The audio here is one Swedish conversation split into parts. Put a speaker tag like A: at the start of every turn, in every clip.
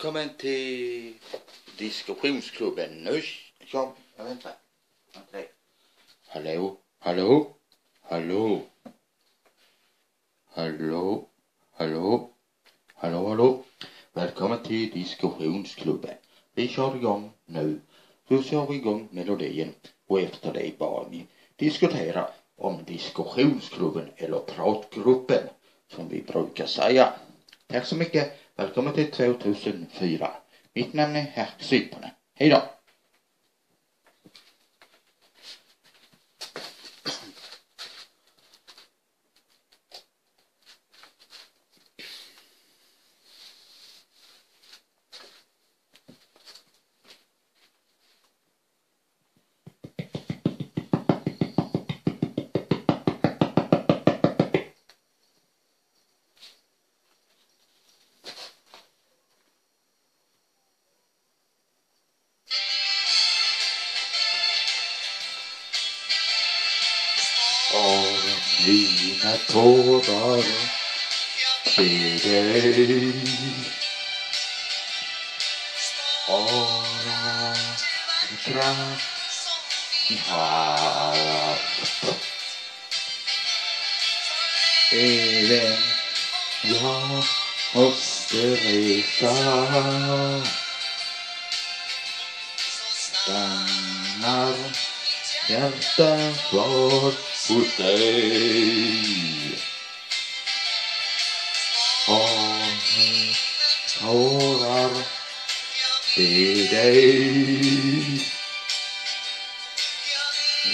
A: Välkommen till diskussionsklubben. Nu som jag väntar. Hallå, hallå, hallå. Hallå, hallå, hallå, hallå. Välkommen till diskussionsklubben. Vi kör igång nu. Så kör vi igång melodin och efter det bara vi diskutera om diskussionsklubben eller pratgruppen som vi brukar säga. Tack så mycket. Välkommen till 2004. Mitt namn är Herk Sypone. Hej då! Av mina tårar till dig Ara kraft i hatt Även jag måste resa Stannar hjärta kvar hos dig Av tårar till dig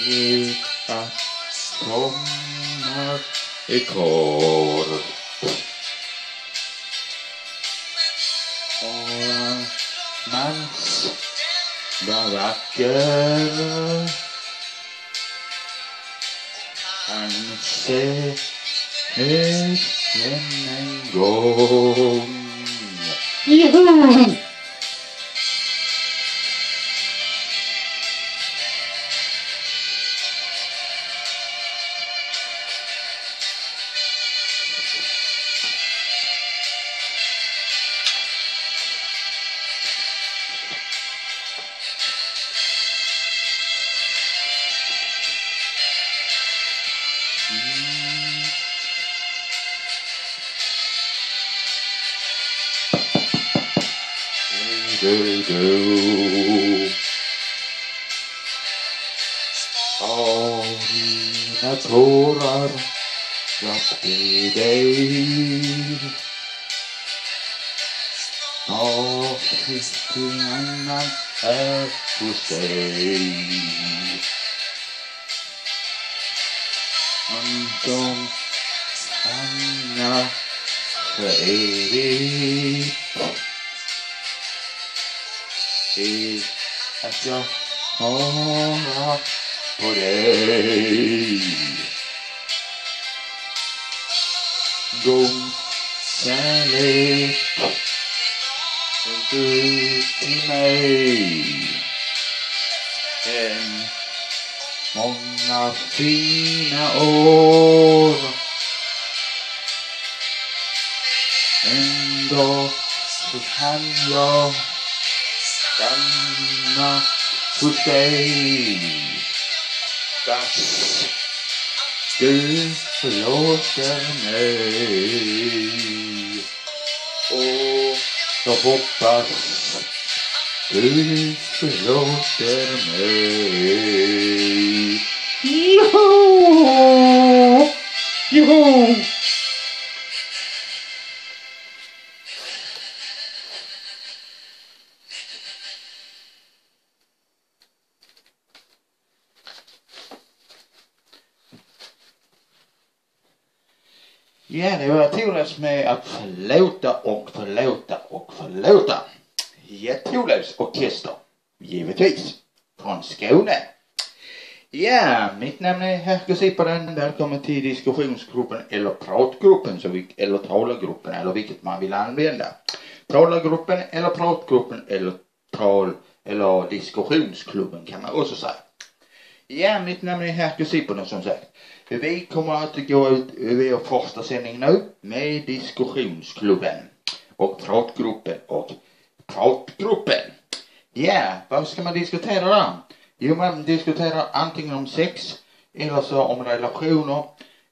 A: Vet att sommar är kort Och mans var vacker Kanske än en gång Juhu! Av dina tårar jag till dig Av ingen annan är hos dig Som stannar för evigt Är att jag har på dig God kärlek du till mig En många fina år En dag så kan jag stanna hos dig Fast du förlåter mig Och jag hoppas du förlåter mig Joho! Joho! Ja, det var Thorleifs med att förlåta och förlåta och förlåta. Ja, Thorleifs orkester, givetvis, från Skåne. Ja, mitt namn är Herk Sypone. Välkommen till diskussionsgruppen eller pratgruppen, eller talargruppen, eller vilket man vill använda. Talargruppen eller pratgruppen eller diskussionsklubben kan man också säga. Ja, mitt namn är Herk Sypone som sagt. Vi kommer att gå ut vid första sändning nu med diskussionsklubben och pratgruppen och Vad ska man diskutera där? Jo, man diskuterar antingen om sex, eller så om relationer,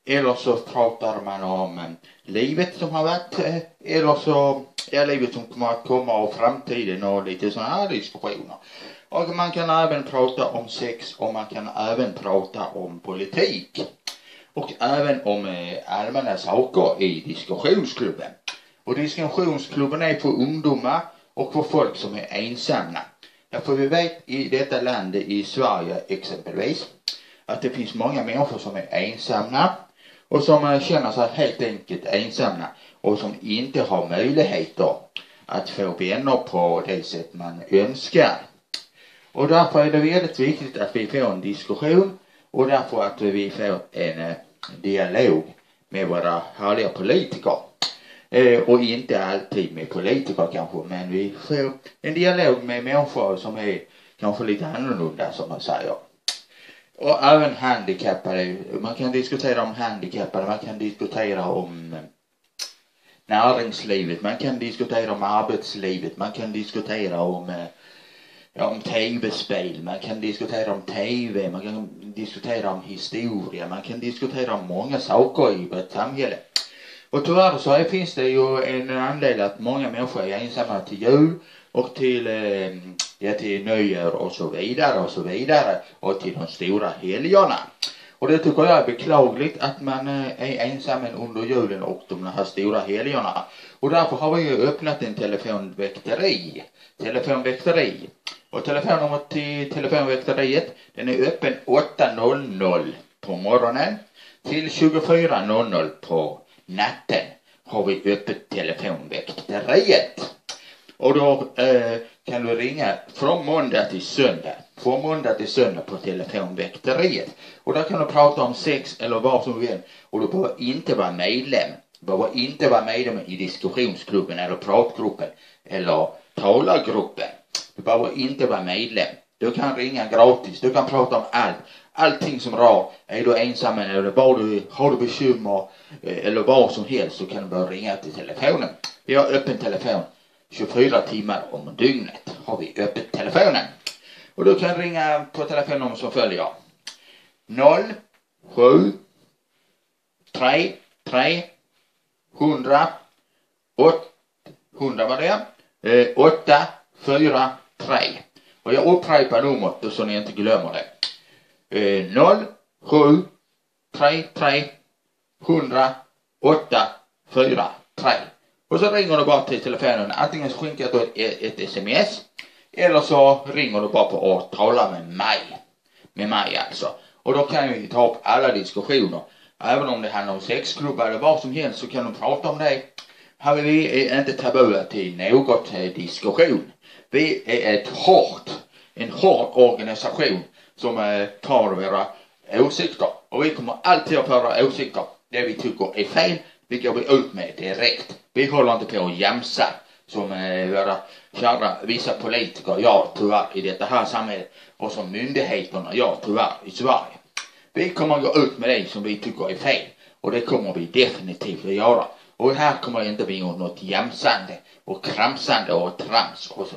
A: eller så pratar man om livet som har varit, eller så livet som kommer att komma och framtiden och lite sådana här diskussioner. Och man kan även prata om sex och man kan även prata om politik. Och även om allmänna saker i diskussionsklubben. Och diskussionsklubben är för ungdomar och för folk som är ensamma. Därför vi vet i detta land, i Sverige exempelvis, att det finns många människor som är ensamma och som känner sig helt enkelt ensamma och som inte har möjligheter att få vänner på det sätt man önskar. Och därför är det väldigt viktigt att vi får en diskussion och därför att vi får en dialog med våra härliga politiker. Och inte alltid med politiker kanske, men vi får en dialog med människor som är kanske lite annorlunda som man säger. Och även handikappade, man kan diskutera om handikappade, man kan diskutera om näringslivet, man kan diskutera om arbetslivet, man kan diskutera om tv-spel, man kan diskutera om tv, man kan diskutera om historia, man kan diskutera om många saker i vårt samhälle. Och tyvärr så finns det ju en anledning att många människor är ensamma till jul och till nyår och så vidare och till de stora helgerna. Och det tycker jag är beklagligt att man är ensam under julen och de här stora helgerna. Och därför har vi ju öppnat en telefonväkteri. Och telefonnumret till telefonväkteriet, den är öppen 8:00 på morgonen till 24:00 på natten har vi öppet telefonväkteriet. Och då kan du ringa från måndag till söndag. Från måndag till söndag på telefonväkteriet. Och där kan du prata om sex eller vad som vill. Och du behöver inte vara medlem. Du behöver inte vara medlem i diskussionsklubben eller pratgruppen eller talargruppen. Du behöver inte vara medlem. Du kan ringa gratis. Du kan prata om allt. Allting som rör. Är du ensam eller har du bekymmer eller vad som helst, så kan du bara ringa till telefonen. Vi har öppen telefon 24 timmar om dygnet. Har vi öppet telefonen. Och du kan ringa på telefonen som följer 07 3 3 100 800 var det 8 4 3. Och jag upprepar numret så ni inte glömmer det. 07 3 3 100 8 4 3. Och så ringer du bara till telefonen. Antingen så skickar du ett sms. Eller så ringer du bara på och talar med mig. Med mig alltså. Och då kan vi ta upp alla diskussioner. Även om det handlar om sexklubbar eller vad som helst, så kan du prata om det. Här är vi inte tabuer till något diskussion. Vi är en hård organisation som tar våra åsikter. Och vi kommer alltid att föra åsikter. Det vi tycker är fel, det går vi ut med direkt. Vi håller inte på att jamsa som våra kära vissa politiker gör tyvärr i detta här samhället. Och som myndigheterna gör tyvärr i Sverige. Vi kommer att gå ut med det som vi tycker är fel. Och det kommer vi definitivt att göra. Och här kommer det inte bli något jamsande och kramsande och trams. Och så,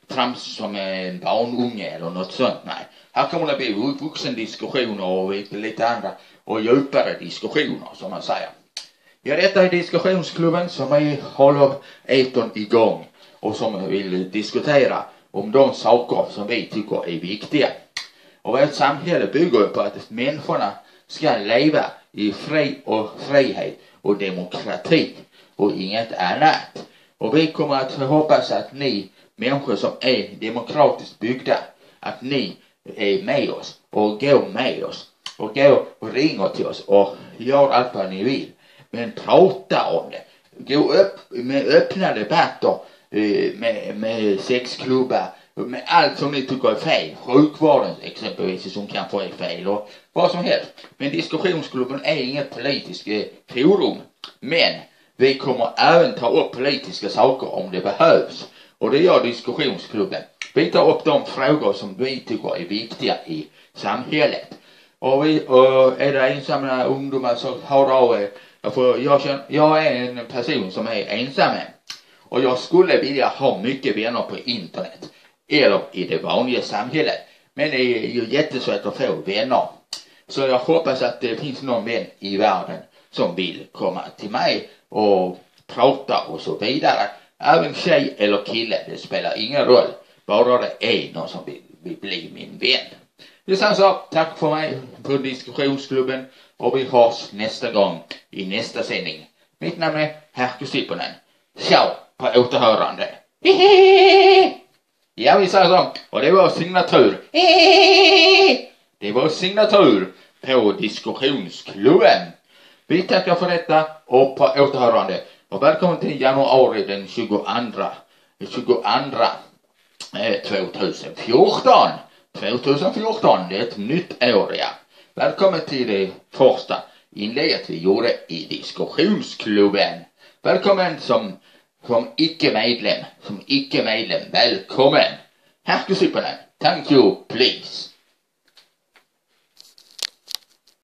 A: trams som en barnunge eller något sånt. Nej. Här kommer det bli vuxendiskussioner och lite andra och djupare diskussioner som man säger. Ja, detta är diskussionsklubben som håller etern igång och som vill diskutera om de saker som vi tycker är viktiga. Och vårt samhälle bygger på att människorna ska leva i frihet och demokrati och inget annat. Och vi kommer att hoppas att ni människor som är demokratiskt byggda, att ni är med oss och går med oss och går och ringer till oss och gör allt vad ni vill. Men prata om det. Gå upp med öppna debatter med sexklubbar, med allt som ni tycker är fel. Sjukvården exempelvis som kan få är fel och vad som helst. Men diskussionsklubben är inget politiskt forum. Men vi kommer även ta upp politiska saker om det behövs. Och det gör diskussionsklubben. Vi tar upp de frågor som vi tycker är viktiga i samhället. Och är det ensamma ungdomar så har av jag är en person som är ensam. Och jag skulle vilja ha mycket vänner på internet. eller i det vanliga samhället. Men det är ju jättesvårt att få vänner. Så jag hoppas att det finns någon vän i världen som vill komma till mig och prata och så vidare. Även tjej eller kille, det spelar ingen roll. Bara det är någon som vill bli min vän. Det är samma sak. Tack för mig på diskussionsklubben. Och vi hörs nästa gång i nästa sändning. Mitt namn är Herkus Sipponen. Ciao på återhörande. Ja, vi säger så. Och det var signatur. Det var signatur på diskussionsklubben. Vi tackar för detta och på återhörande. Och välkommen till januari den 22 2014. 2014, det är ett nytt år, ja. Välkommen till det första inlägget vi gjorde i diskussionsklubben. Välkommen som icke-medlem. Välkommen. Herkus Sipponen. Thank you, please.